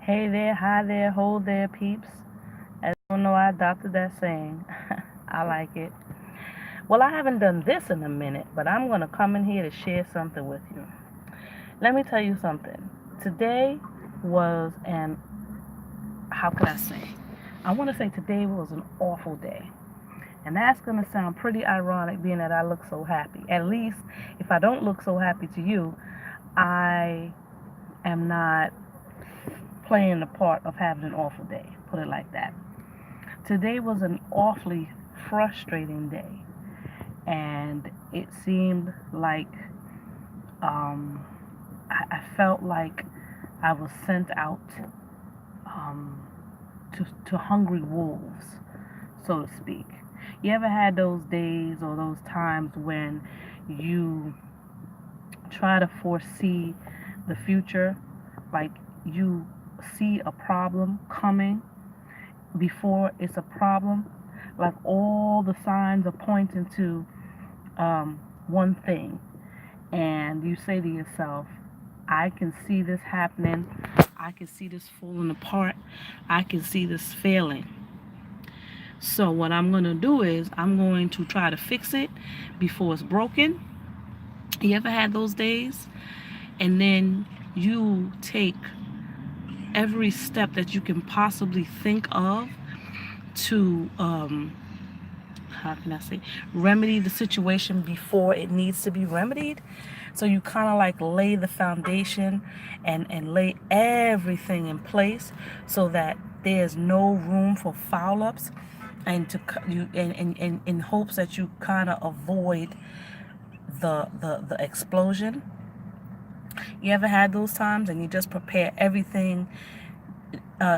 Hey there, hi there, ho there, peeps. As you know, I adopted that saying. I like it. Well, I haven't done this in a minute, but I'm going to come in here to share something with you. Let me tell you something. Today was how can I say? I want to say today was an awful day. And that's going to sound pretty ironic being that I look so happy. At least, if I don't look so happy to you, I am not playing the part of having an awful day. Put it like that. Today was an awfully frustrating day, and it seemed like um, I felt like I was sent out um, to hungry wolves, so to speak. You ever had those days or those times when you try to foresee the future, like you see a problem coming before it's a problem, like all the signs are pointing to one thing, and you say to yourself, I can see this happening, I can see this falling apart, I can see this failing. So what I'm going to do is I'm going to try to fix it before it's broken. You ever had those days? And then you take every step that you can possibly think of to how can I say, remedy the situation before it needs to be remedied. So you kind of like lay the foundation and lay everything in place so that there's no room for foul ups, and to you in hopes that you kind of avoid the explosion. You ever had those times and you just prepare everything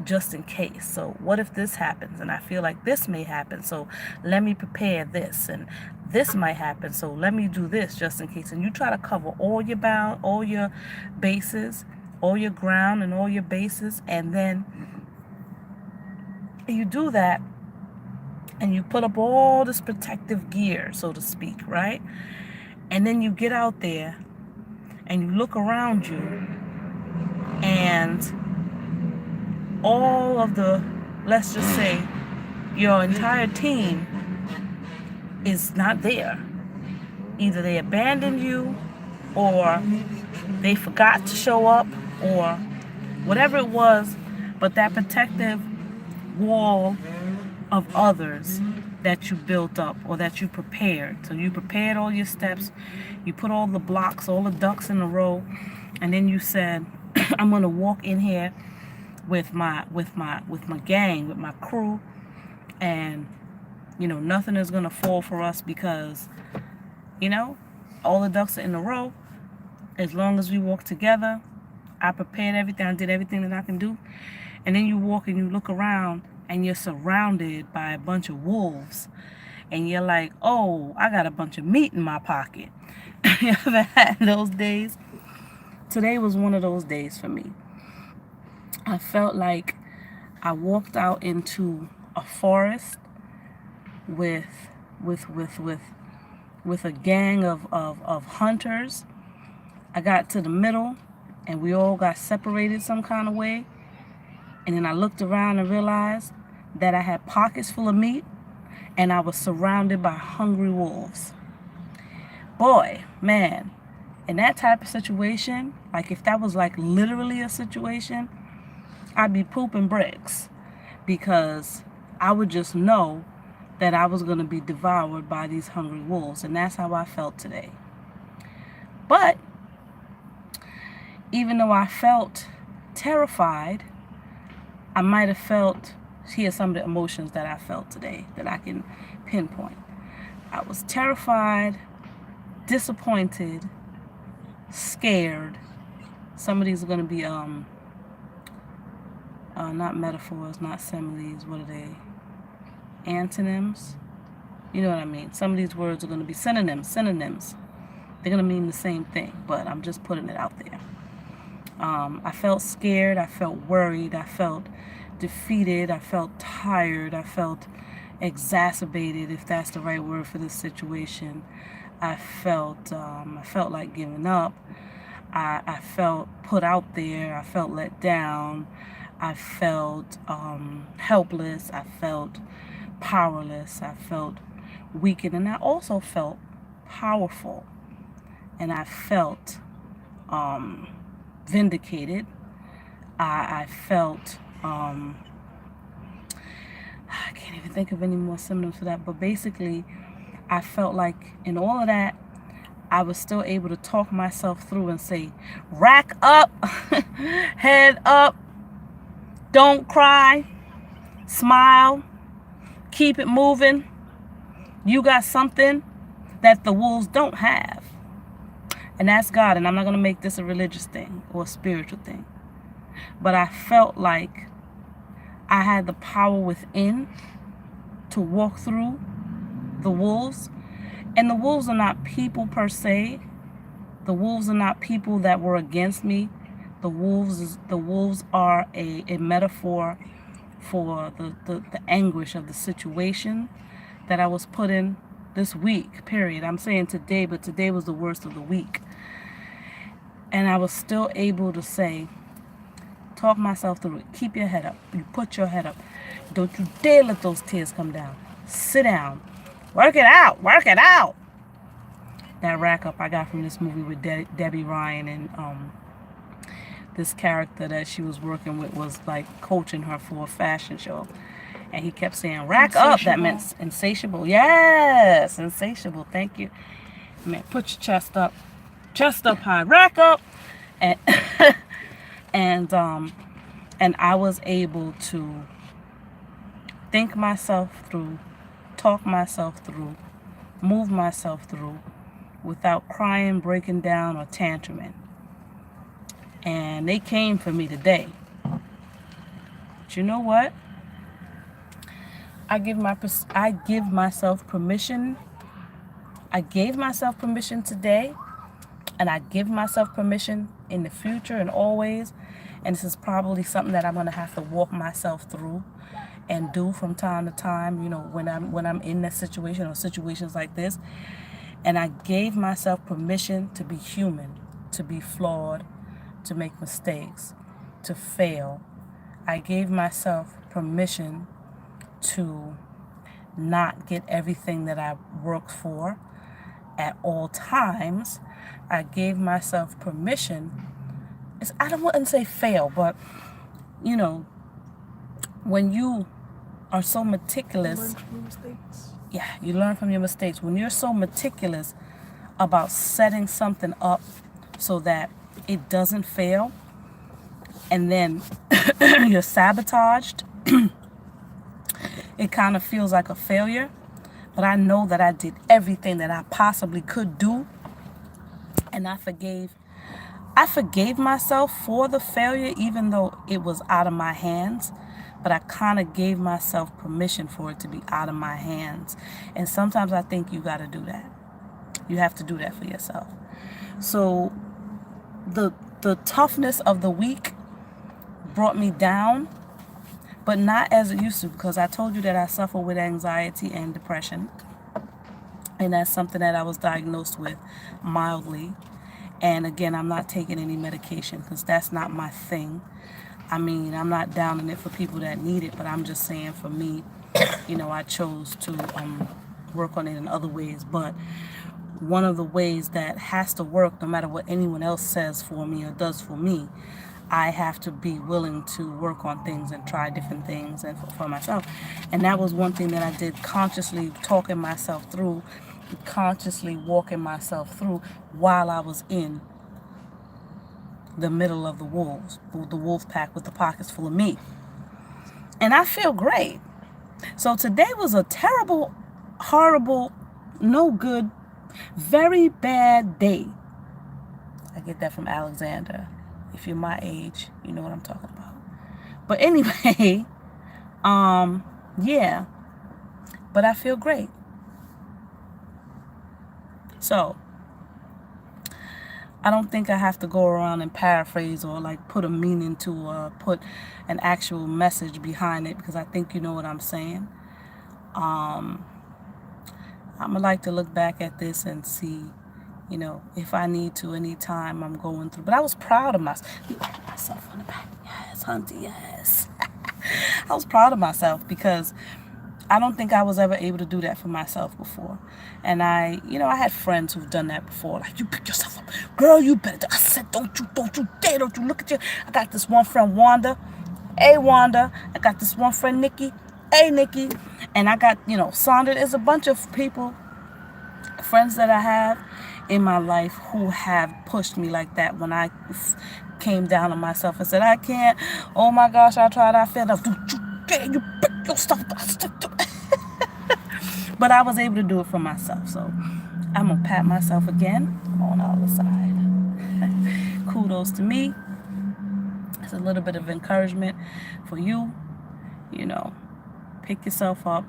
just in case? So what if this happens and I feel like this may happen, so let me prepare this, and this might happen, so let me do this just in case. And you try to cover all your bases, all your ground and all your bases, and then you do that and you put up all this protective gear, so to speak, right? And then you get out there and you look around you, and all of the, let's just say, your entire team is not there. Either they abandoned you, or they forgot to show up, or whatever it was, but that protective wall of others that you built up or that you prepared. So you prepared all your steps, you put all the blocks, all the ducks in a row, and then you said, I'm gonna walk in here with my gang, with my crew, and nothing is gonna fall for us because you know all the ducks are in a row. As long as we walk together, I prepared everything, I did everything that I can do. And then you walk and you look around and you're surrounded by a bunch of wolves, and you're like, oh, I got a bunch of meat in my pocket. You ever had those days? Today was one of those days for me. I felt like I walked out into a forest with with with with with a gang of hunters. I got to the middle and we all got separated some kind of way. And then I looked around and realized that I had pockets full of meat and I was surrounded by hungry wolves. Boy, man, in that type of situation, like if that was like literally a situation, I'd be pooping bricks, because I would just know that I was going to be devoured by these hungry wolves. And that's how I felt today. But even though I felt terrified, I might have felt, here's some of the emotions that I felt today that I can pinpoint. I was terrified, disappointed, scared. Some of these are going to be not metaphors, not similes. What are they? Antonyms. You know what I mean? Some of these words are going to be synonyms. They're going to mean the same thing, but I'm just putting it out there. I felt scared, I felt worried, I felt defeated, I felt tired, I felt exacerbated, if that's the right word for this situation. I felt like giving up. I felt put out there. I felt let down. I felt helpless. I felt powerless. I felt weakened. And I also felt powerful. And I felt vindicated. I felt, I can't even think of any more synonyms for that, but basically, I felt like in all of that, I was still able to talk myself through and say, rack up, head up, don't cry, smile, keep it moving. You got something that the wolves don't have. And that's God. And I'm not going to make this a religious thing or a spiritual thing. But I felt like I had the power within to walk through the wolves. And the wolves are not people per se. The wolves are not people that were against me. The wolves are a metaphor for the anguish of the situation that I was put in this week, period. I'm saying today, but today was the worst of the week. And I was still able to say, talk myself through it. Keep your head up. You put your head up. Don't you dare let those tears come down. Sit down. Work it out. Work it out. That rack up I got from this movie with Debbie Ryan, and this character that she was working with was like coaching her for a fashion show. And he kept saying, rack up. That meant insatiable. Yes, insatiable. Thank you. Man, put your chest up high. Rack up. And and I was able to think myself through, talk myself through, move myself through without crying, breaking down, or tantruming. And they came for me today. But you know what? I give myself permission. I gave myself permission today, and I give myself permission in the future and always. And this is probably something that I'm going to have to walk myself through and do from time to time, you know, when I'm in that situation or situations like this. And I gave myself permission to be human, to be flawed, to make mistakes, to fail. I gave myself permission to not get everything that I worked for at all times. I gave myself permission. I don't want to say fail, but you know, when you are so meticulous, learn from your mistakes. Yeah, you learn from your mistakes. When you're so meticulous about setting something up so that it doesn't fail, and then you're sabotaged, it kind of feels like a failure. But I know that I did everything that I possibly could do, and I forgave myself for the failure, even though it was out of my hands. But I kind of gave myself permission for it to be out of my hands. And sometimes I think you got to do that. You have to do that for yourself. So the toughness of the week brought me down, but not as it used to, because I told you that I suffer with anxiety and depression. And that's something that I was diagnosed with mildly. And again, I'm not taking any medication because that's not my thing. I mean, I'm not downing it for people that need it, but I'm just saying for me, you know, I chose to work on it in other ways. But one of the ways that has to work, no matter what anyone else says for me or does for me, I have to be willing to work on things and try different things and for myself. And that was one thing that I did, consciously talking myself through, consciously walking myself through while I was in the middle of the wolves, the wolf pack with the pockets full of meat. And I feel great. So today was a terrible, horrible, no good, very bad day. I get that from Alexander. If you're my age, you know what I'm talking about. But anyway, yeah. But I feel great. So I don't think I have to go around and paraphrase or like put a meaning to or put an actual message behind it, because I think you know what I'm saying. I'm gonna like to look back at this and see, you know, if I need to, anytime I'm going through. But I was proud of myself. Pat myself on the back. Yes, hunty, yes. I was proud of myself because I don't think I was ever able to do that for myself before. And I had friends who've done that before. Like, you pick yourself up. Girl, you better. I said, don't you dare, don't you look at you. I got this one friend, Wanda. Hey, Wanda. I got this one friend, Nikki. Hey, Nikki. And I got, Sandra. There's a bunch of people, friends that I have in my life who have pushed me like that when I came down on myself and said, I can't. Oh, my gosh, I tried. I failed. Don't you dare. You pick your stuff up. But I was able to do it for myself. So I'm going to pat myself again on the other side. Kudos to me. It's a little bit of encouragement for you. Pick yourself up.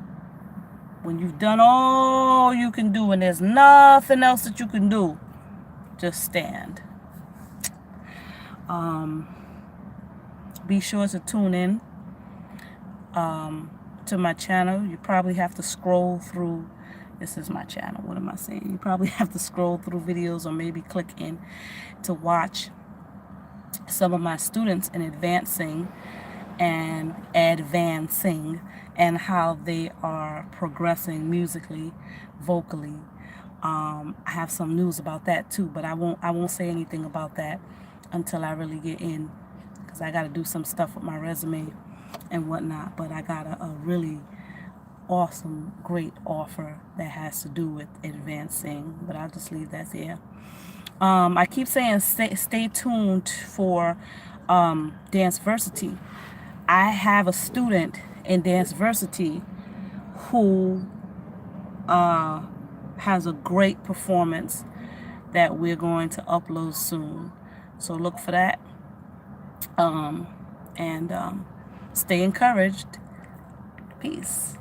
When you've done all you can do and there's nothing else that you can do, just stand. Be sure to tune in to my channel. You probably have to scroll through. This is my channel. What am I saying? You probably have to scroll through videos or maybe click in to watch some of my students in advancing and how they are progressing musically, vocally. I have some news about that too, but I won't say anything about that until I really get in, because I got to do some stuff with my resume and whatnot. But I got a really awesome, great offer that has to do with advancing, but I'll just leave that there. I keep saying stay tuned for Danceversity. I have a student in Danceversity who has a great performance that we're going to upload soon. So look for that. And stay encouraged. Peace.